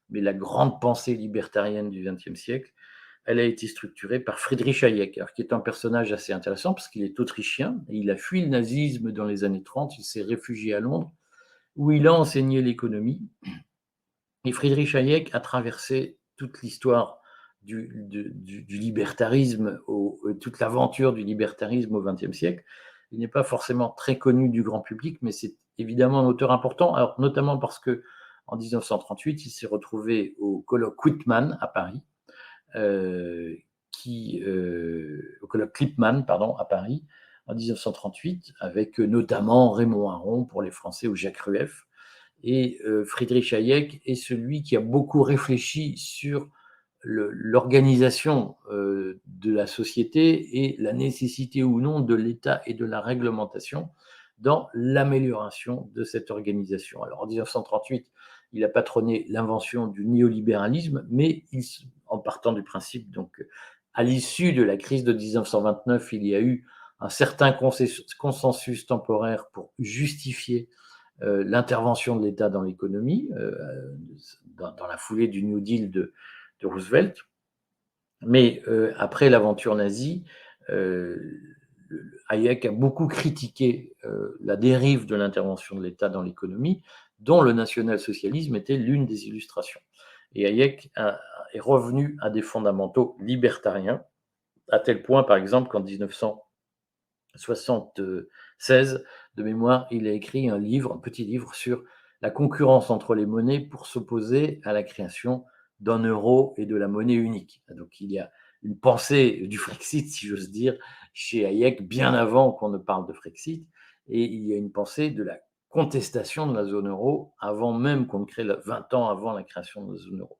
mais la grande pensée libertarienne du XXe siècle, elle a été structurée par Friedrich Hayek, alors, qui est un personnage assez intéressant parce qu'il est autrichien, et il a fui le nazisme dans les années 30, il s'est réfugié à Londres, où il a enseigné l'économie. Et Friedrich Hayek a traversé toute l'histoire du libertarisme, toute l'aventure du libertarisme au XXe siècle. Il n'est pas forcément très connu du grand public, mais c'est évidemment un auteur important, alors notamment parce que en 1938, il s'est retrouvé au colloque Whitman à Paris, au colloque Lippmann, pardon, à Paris, en 1938, avec notamment Raymond Aron pour les Français ou Jacques Rueff. Et Friedrich Hayek est celui qui a beaucoup réfléchi sur l'organisation de la société et la nécessité ou non de l'État et de la réglementation dans l'amélioration de cette organisation. Alors en 1938, il a patronné l'invention du néolibéralisme, mais en partant du principe, donc, à l'issue de la crise de 1929, il y a eu un certain consensus temporaire pour justifier l'intervention de l'État dans l'économie, dans la foulée du New Deal de Roosevelt. Mais après l'aventure nazie, Hayek a beaucoup critiqué la dérive de l'intervention de l'État dans l'économie, dont le national-socialisme était l'une des illustrations. Et Hayek est revenu à des fondamentaux libertariens, à tel point, par exemple, qu'en 1976, de mémoire, il a écrit un petit livre sur la concurrence entre les monnaies pour s'opposer à la création d'un euro et de la monnaie unique. Donc il y a une pensée du Frexit, si j'ose dire, chez Hayek, bien avant qu'on ne parle de Frexit, et il y a une pensée de la contestation de la zone euro avant même qu'on ne crée, 20 ans avant la création de la zone euro.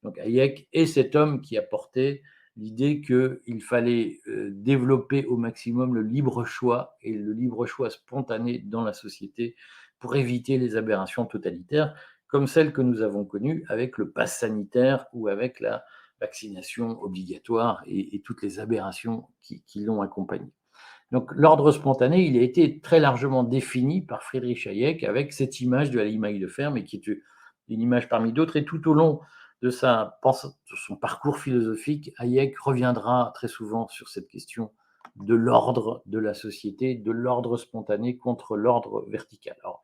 Donc Hayek est cet homme qui a porté l'idée qu'il fallait développer au maximum le libre choix et le libre choix spontané dans la société pour éviter les aberrations totalitaires comme celles que nous avons connues avec le pass sanitaire ou avec la vaccination obligatoire et toutes les aberrations qui l'ont accompagné. Donc l'ordre spontané, il a été très largement défini par Friedrich Hayek avec cette image de la limaille de fer, mais qui est une image parmi d'autres. Et tout au long de son parcours philosophique, Hayek reviendra très souvent sur cette question de l'ordre de la société, de l'ordre spontané contre l'ordre vertical. Alors,